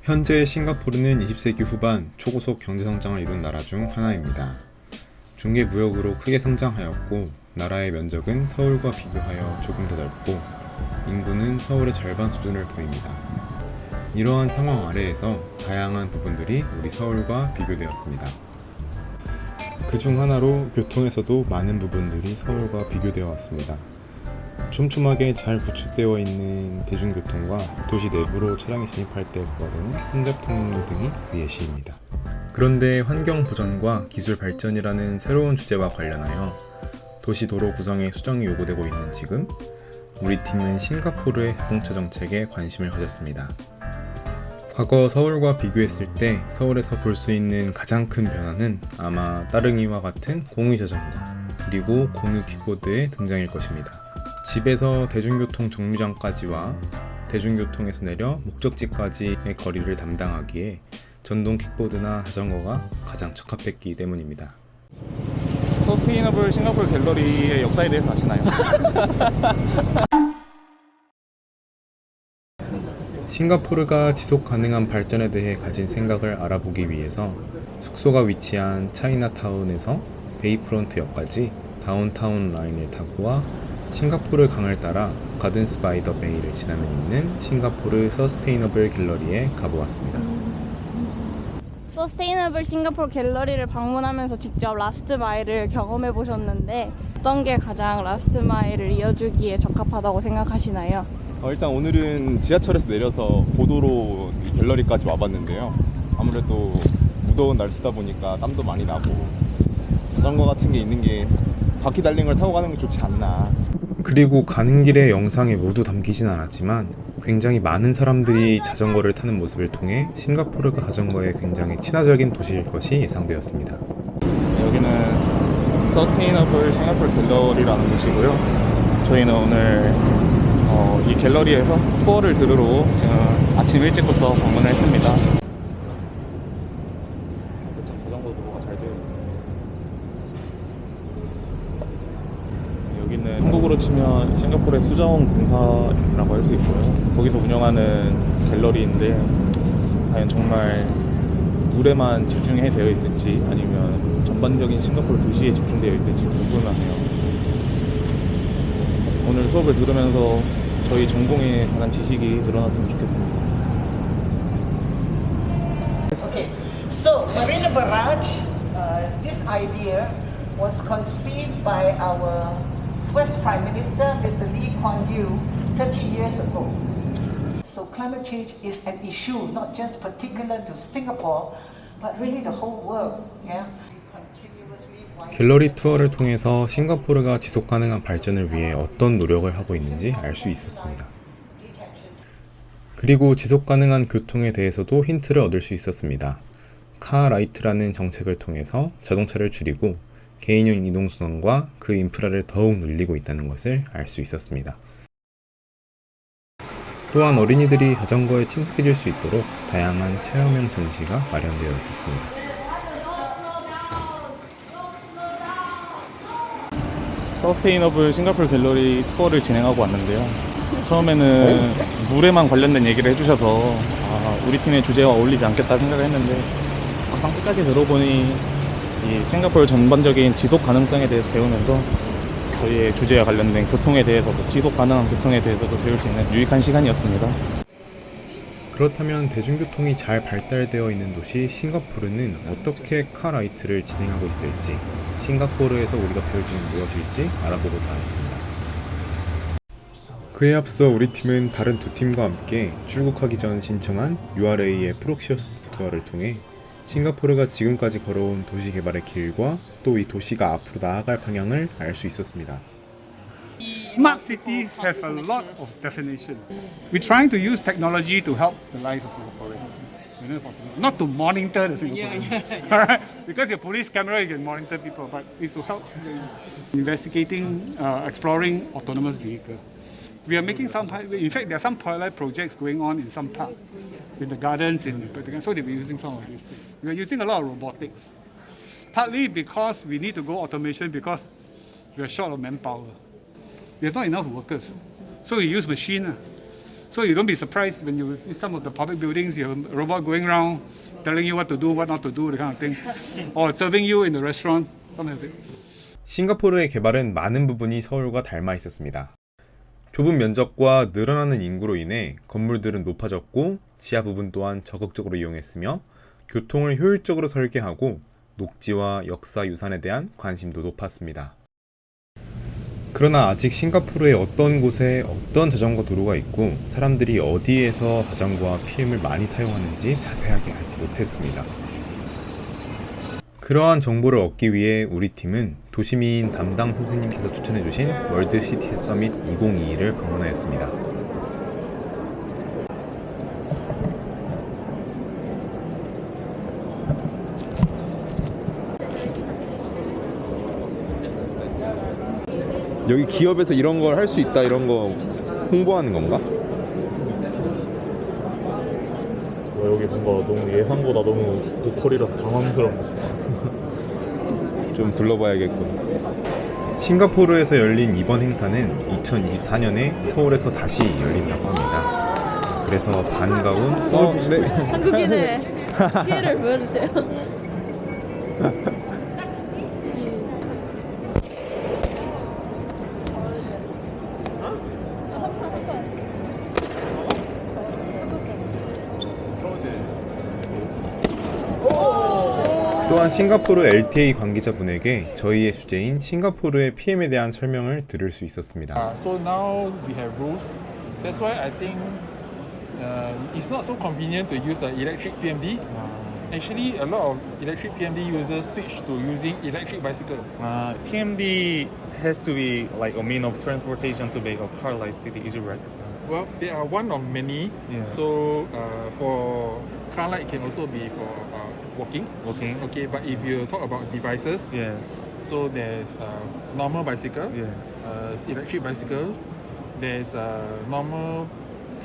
현재 싱가포르는 20세기 후반 초고속 경제성장을 이룬 나라 중 하나입니다. 중개무역으로 크게 성장하였고 나라의 면적은 서울과 비교하여 조금 더 넓고 인구는 서울의 절반 수준을 보입니다. 이러한 상황 아래에서 다양한 부분들이 우리 서울과 비교되었습니다. 그 중 하나로 교통에서도 많은 부분들이 서울과 비교되어 왔습니다. 촘촘하게 잘 구축되어 있는 대중교통과 도시 내부로 차량이 진입할 때 부과되는 혼잡통로 등이 그 예시입니다. 그런데 환경보전과 기술 발전이라는 새로운 주제와 관련하여 도시 도로 구성의 수정이 요구되고 있는 지금 우리 팀은 싱가포르의 자동차 정책에 관심을 가졌습니다. 과거 서울과 비교했을 때 서울에서 볼 수 있는 가장 큰 변화는 아마 따릉이와 같은 공유 자전거 그리고 공유 킥보드의 등장일 것입니다. 집에서 대중교통 정류장까지와 대중교통에서 내려 목적지까지의 거리를 담당하기에 전동 킥보드나 자전거가 가장 적합했기 때문입니다. 서스테이너블 싱가포르 갤러리의 역사에 대해서 아시나요? 싱가포르가 지속 가능한 발전에 대해 가진 생각을 알아보기 위해서 숙소가 위치한 차이나타운에서 베이프론트역까지 다운타운 라인을 타고와 싱가포르 강을 따라 가든스 바이 더 베이를 지나면 있는 싱가포르 서스테이너블 갤러리에 가보았습니다. 서스테이너블 싱가포르 갤러리를 방문하면서 직접 라스트 마일을 경험해 보셨는데 어떤 게 가장 라스트 마일을 이어주기에 적합하다고 생각하시나요? 일단 오늘은 지하철에서 내려서 고도로 이 갤러리까지 와봤는데요. 아무래도 무더운 날씨다 보니까 땀도 많이 나고 자전거 같은 게 있는 게 바퀴 달린 걸 타고 가는 게 좋지 않나. 그리고 가는 길에 영상에 모두 담기진 않았지만 굉장히 많은 사람들이 자전거를 타는 모습을 통해 싱가포르가 자전거에 굉장히 친화적인 도시일 것이 예상되었습니다. 여기는 서스테이너블 싱가포르 갤러리라는 곳이고요. 저희는 오늘 이 갤러리에서 투어를 들으러 지금 아침 일찍부터 방문을 했습니다. 자전거 도로가 잘 되어 있네요. 여기는 한국으로 치면 싱가포르의 수자원 공사라고 할 수 있고요. 거기서 운영하는 갤러리인데 과연 정말 물에만 집중해 되어 있을지 아니면 전반적인 싱가포르 도시에 집중되어 있을지 궁금하네요. 오늘 수업을 들으면서 저희 전공에 관한 지식이 늘어났으면 좋겠습니다. Okay, so Marina Barrage, this idea was conceived by our first Prime Minister, Mr. Lee Kuan Yew, 30 years ago. So climate change is an issue not just particular to Singapore, but really the whole world. Yeah. 갤러리 투어를 통해서 싱가포르가 지속 가능한 발전을 위해 어떤 노력을 하고 있는지 알 수 있었습니다. 그리고 지속 가능한 교통에 대해서도 힌트를 얻을 수 있었습니다. 카라이트라는 정책을 통해서 자동차를 줄이고 개인용 이동수단과 그 인프라를 더욱 늘리고 있다는 것을 알 수 있었습니다. 또한 어린이들이 자전거에 친숙해질 수 있도록 다양한 체험형 전시가 마련되어 있었습니다. 서스테이너블 싱가포르 갤러리 투어를 진행하고 왔는데요. 처음에는 물에만 관련된 얘기를 해주셔서 우리 팀의 주제와 어울리지 않겠다 생각을 했는데 막상 끝까지 들어보니 이 싱가포르 전반적인 지속 가능성에 대해서 배우면서 저희의 주제와 관련된 교통에 대해서도 지속 가능한 교통에 대해서도 배울 수 있는 유익한 시간이었습니다. 그렇다면 대중교통이 잘 발달되어 있는 도시 싱가포르는 어떻게 카라이트를 진행하고 있을지, 싱가포르에서 우리가 배울 점은 무엇일지 알아보고자 하겠습니다. 그에 앞서 우리 팀은 다른 두 팀과 함께 출국하기 전 신청한 URA의 프록시어스 투어를 통해 싱가포르가 지금까지 걸어온 도시 개발의 길과 또 이 도시가 앞으로 나아갈 방향을 알 수 있었습니다. Smart cities have a lot of definition. We're trying to use technology to help the lives of Singaporeans. Not to monitor the Singaporeans. Alright? Because your police camera, you can monitor people, but it's to help investigating, exploring autonomous vehicles. We are making some, in fact, there are some twilight projects going on in some parks, in the gardens, so they'll be using some of these things. We are using a lot of robotics. Partly because we need to go automation because we are short of manpower. We have not enough workers. So we use machine. So you don't be surprised when you in some of the public buildings, you have a robot going around telling you what to do, what not to do, the kind of thing, or serving you in the restaurant, something like that. 싱가포르의 개발은 많은 부분이 서울과 닮아 있었습니다. 좁은 면적과 늘어나는 인구로 인해 건물들은 높아졌고 지하 부분 또한 적극적으로 이용했으며 교통을 효율적으로 설계하고 녹지와 역사 유산에 대한 관심도 높았습니다. 그러나 아직 싱가포르의 어떤 곳에 어떤 자전거 도로가 있고 사람들이 어디에서 자전거와 PM을 많이 사용하는지 자세하게 알지 못했습니다. 그러한 정보를 얻기 위해 우리 팀은 도시미인 담당 선생님께서 추천해주신 월드 시티 서밋 2022를 방문하였습니다. 여기 기업에서 이런 걸 할 수 있다 이런 거 홍보하는 건가? 여기 뭔가 너무 예상보다 너무 고퀄이라서 당황스럽네. 좀 둘러봐야겠군. 싱가포르에서 열린 이번 행사는 2024년에 서울에서 다시 열린다고 합니다. 그래서 반가운 서울 부스도 있었습니다. 한국인의 피해를 보여주세요. 또한 싱가포르 LTA 관계자분에게 저희의 주제인 싱가포르의 PM에 대한 설명을 들을 수 있었습니다. So now we have rules. That's why I think it's not so convenient to use an electric PMD. Actually, a lot of electric PMD users switch to using electric bicycle. TMD has to be like a mean of transportation to make a car like city, is it right? Well, they are one of many. Yeah. So for car light, it can also be for walking. Walking. Okay, but if you talk about devices, Yes. so there's normal bicycle, Yeah. Electric bicycles. There's normal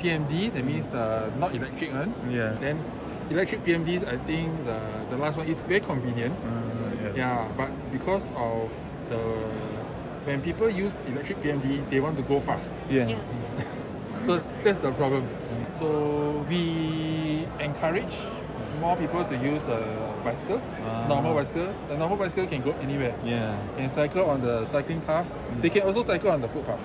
PMD, that means not electric one. Yeah. Then electric PMDs, I think the last one is very convenient. Yeah, but because of when people use electric PMD, they want to go fast. Yeah. So that's the problem. So we encourage more people to use a bicycle, normal bicycle. The normal bicycle can go anywhere. Yeah. Can cycle on the cycling path. They can also cycle on the footpath.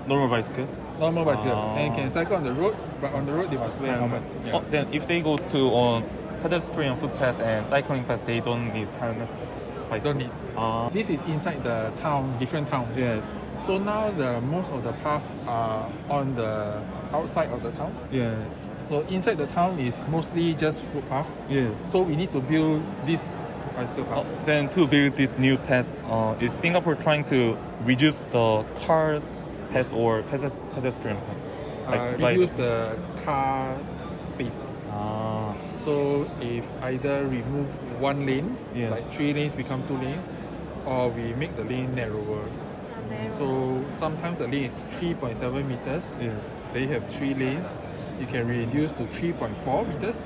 Normal bicycle. Normal bicycle. And can cycle on the road, but on the road they must wear a helmet. Yeah. Oh, then if they go to on pedestrian footpath and cycling path, they don't need helmet. Don't need. This is inside the town, different town. Yeah. So now most of the path are on the outside of the town. Yeah. So inside the town is mostly just footpath. Yes. So we need to build this bicycle path. Then to build this new path, is Singapore trying to reduce the cars path or pedestrian path? Reduce the car space. So if either remove one lane, Yes. like 3 lanes become 2 lanes, or we make the lane narrower. So sometimes the lane is 3.7 meters. Yeah. They have 3 lanes. You can reduce to 3.4 meters.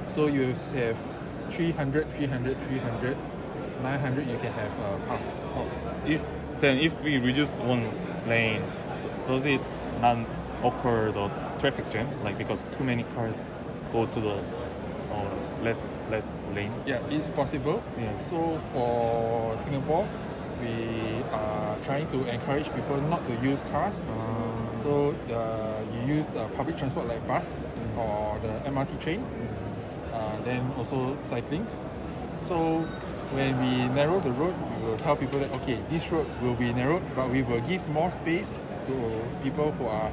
So you have 300, 300, 300, 900. You can have a path. If we reduce one lane, does it not occur the traffic jam? Like because too many cars go to the less lane. Yeah, it's possible. Yeah. So for Singapore, we are trying to encourage people not to use cars. So you use public transport like bus or the MRT train. Then also cycling. So when we narrow the road, we will tell people that okay, this road will be narrowed, but we will give more space to people who are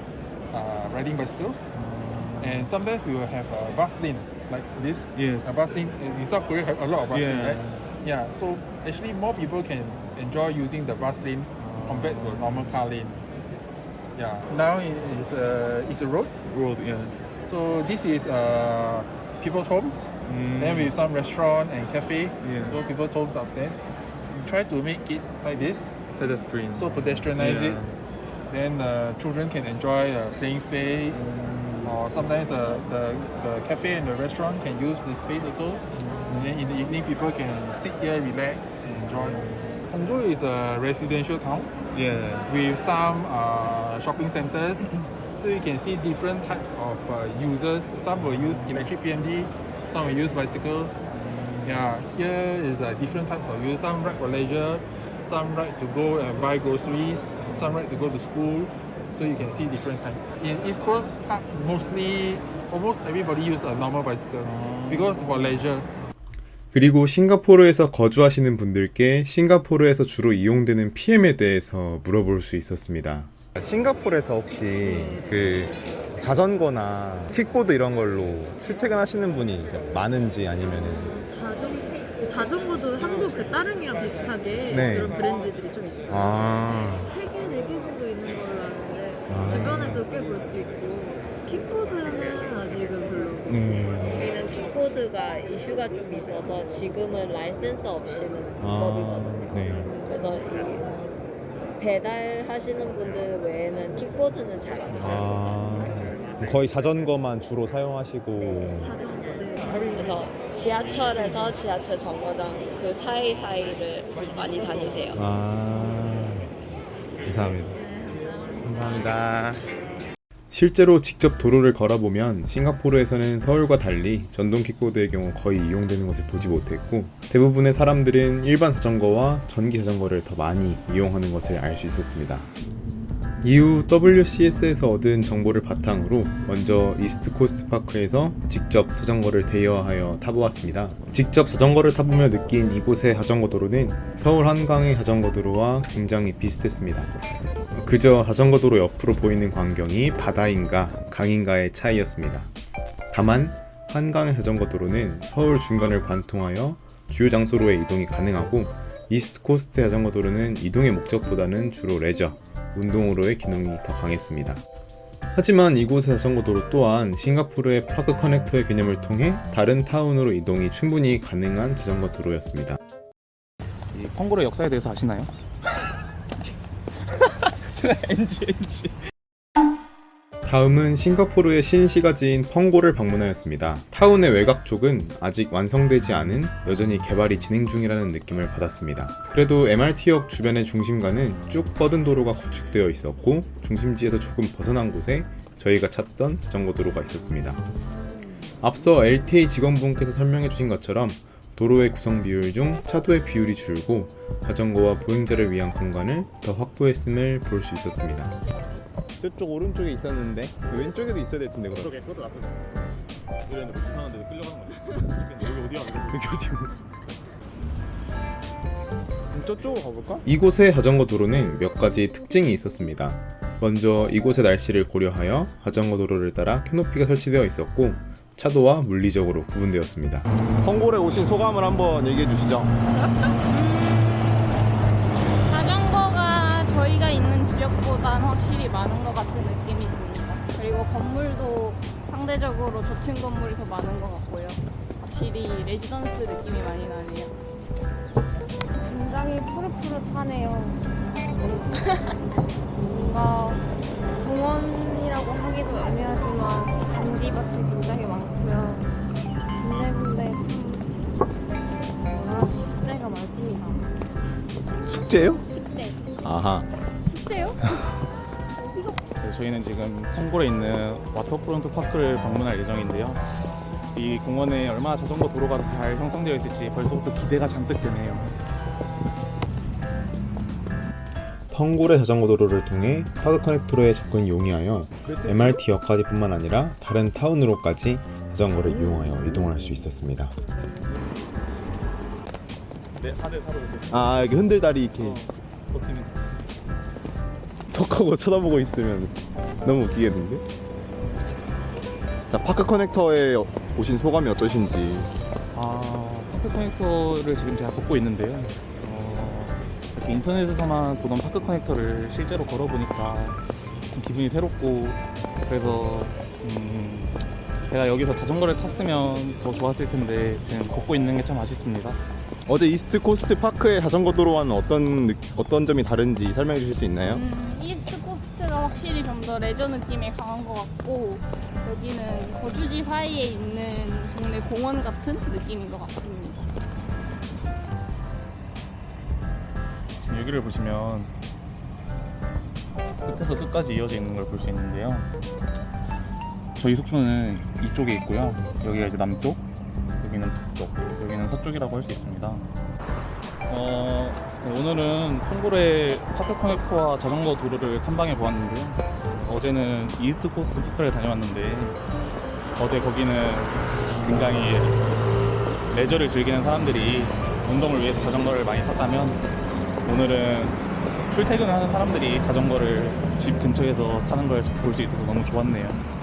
riding bicycles. And sometimes we will have a bus lane like this. Yes. A bus lane in South Korea have a lot of bus lane, Yeah. right? Yeah. So actually more people can enjoy using the bus lane compared to a normal car lane. Yeah. Now it's a road. Road, yes. So this is people's homes. Then with some restaurant and cafe. Yeah. So people's homes upstairs. We try to make it like this. Pedestrian. So pedestrianize it. Then children can enjoy playing space. Or sometimes the cafe and the restaurant can use the space also. And then in the evening, people can sit here, relax, and enjoy. Punggol is a residential town Yeah. with some shopping centers So you can see different types of users. Some will use electric PND, some will use bicycles. Yeah, here is different types of use. Some ride for leisure, some ride to go and buy groceries, some ride to go to school. So you can see different kinds. In East Coast Park, almost everybody use a normal bicycle because for leisure. 그리고 싱가포르에서 거주하시는 분들께 싱가포르에서 주로 이용되는 PM에 대해서 물어볼 수 있었습니다. 싱가포르에서 혹시 그 자전거나 킥보드 이런 걸로 출퇴근하시는 분이 많은지 아니면은 자전거도 한국 그 따릉이랑 비슷하게 네. 그런 브랜드들이 좀 있어요. 아 3개, 4개 정도 있는 걸로 아는데 아. 주변에서 꽤 볼 수 있고 킥보드는 아직은 별로. 여기는 킥보드가 이슈가 좀 있어서 지금은 라이센스 없이는 불법이거든요. 네. 그래서 이 배달하시는 분들 외에는 킥보드는 잘 안 타요. 거의 자전거만 주로 사용하시고 네. 자전거, 네. 그래서 지하철에서 지하철 정거장 그 사이사이를 많이 다니세요. 감사합니다. 감사합니다. 실제로 직접 도로를 걸어보면 싱가포르에서는 서울과 달리 전동 킥보드의 경우 거의 이용되는 것을 보지 못했고 대부분의 사람들은 일반 자전거와 전기 자전거를 더 많이 이용하는 것을 알 수 있었습니다. 이후 WCS에서 얻은 정보를 바탕으로 먼저 이스트 코스트 파크에서 직접 자전거를 대여하여 타보았습니다. 직접 자전거를 타보며 느낀 이곳의 자전거 도로는 서울 한강의 자전거 도로와 굉장히 비슷했습니다. 그저 자전거 도로 옆으로 보이는 광경이 바다인가 강인가의 차이였습니다. 다만 한강의 자전거 도로는 서울 중간을 관통하여 주요 장소로의 이동이 가능하고 이스트 코스트 자전거 도로는 이동의 목적보다는 주로 레저, 운동으로의 기능이 더 강했습니다. 하지만 이곳의 자전거 도로 또한 싱가포르의 파크 커넥터의 개념을 통해 다른 타운으로 이동이 충분히 가능한 자전거 도로였습니다. 이 펑고의 역사에 대해서 아시나요? 제가 NG. 다음은 싱가포르의 신시가지인 펑고를 방문하였습니다. 타운의 외곽 쪽은 아직 완성되지 않은 여전히 개발이 진행 중이라는 느낌을 받았습니다. 그래도 MRT역 주변의 중심가는 쭉 뻗은 도로가 구축되어 있었고 중심지에서 조금 벗어난 곳에 저희가 찾던 자전거 도로가 있었습니다. 앞서 LTA 직원분께서 설명해 주신 것처럼 도로의 구성 비율 중 차도의 비율이 줄고 자전거와 보행자를 위한 공간을 더 확보했음을 볼 수 있었습니다. 저쪽 오른쪽에 있었는데 왼쪽에도 있어야 될 텐데 그럼. 그것도 나쁘다. 이래는 이상한 데로 끌려가는 거야. 여기 어디야? 여기 어디고? 그럼 저쪽으로 가볼까? 이곳의 자전거 도로는 몇 가지 특징이 있었습니다. 먼저 이곳의 날씨를 고려하여 자전거 도로를 따라 캐노피가 설치되어 있었고 차도와 물리적으로 구분되었습니다. 펑골에 오신 소감을 한번 얘기해 주시죠. 자전거가 저희가 있는 지역보단 확실히 많은 것 같은 느낌이 듭니다. 그리고 건물도 상대적으로 저층 건물이 더 많은 것 같고요. 확실히 레지던스 느낌이 많이 나네요. 굉장히 푸릇푸릇하네요. 뭔가 공원이라고 하기도 애매하지만 잔디밭이 굉장히 많고요. 군데군데 참 숙제가 많습니다. 숙제요? 숙제. 아하. 숙제요? 네, 저희는 지금 펑골에 있는 와터프론트 파크를 방문할 예정인데요. 이 공원에 얼마나 자전거 도로가 잘 형성되어 있을지 벌써부터 기대가 잔뜩 되네요. 펑골의 자전거 도로를 통해 파크 커넥터로의 접근이 용이하여 MRT역까지 뿐만 아니라 다른 타운으로까지 자전거를 이용하여 이동할 수 있었습니다. 네, 사대 사로 이렇게 아 이렇게 흔들다리 이렇게 버티는. 턱 하고 쳐다보고 있으면 너무 웃기겠는데? 자 파크 커넥터에 오신 소감이 어떠신지. 파크 커넥터를 지금 제가 걷고 있는데요. 이렇게 인터넷에서만 보던 파크 커넥터를 실제로 걸어보니까 좀 기분이 새롭고 그래서 제가 여기서 자전거를 탔으면 더 좋았을 텐데 지금 걷고 있는 게 참 아쉽습니다. 어제 이스트 코스트 파크의 자전거 도로와는 어떤 점이 다른지 설명해 주실 수 있나요? 이스트 코스트가 확실히 좀 더 레저 느낌이 강한 것 같고 여기는 거주지 사이에 있는 동네 공원 같은 느낌인 것 같습니다. 지금 여기를 보시면 끝에서 끝까지 이어져 있는 걸 볼 수 있는데요. 저희 숙소는 이쪽에 있고요. 여기가 이제 남쪽, 여기는 북쪽, 여기는 서쪽이라고 할 수 있습니다. 오늘은 콩고레 파크 커넥터와 자전거 도로를 탐방해 보았는데요. 어제는 이스트 코스트 파크를 다녀왔는데 어제 거기는 굉장히 레저를 즐기는 사람들이 운동을 위해서 자전거를 많이 탔다면 오늘은 출퇴근하는 사람들이 자전거를 집 근처에서 타는 걸 볼 수 있어서 너무 좋았네요.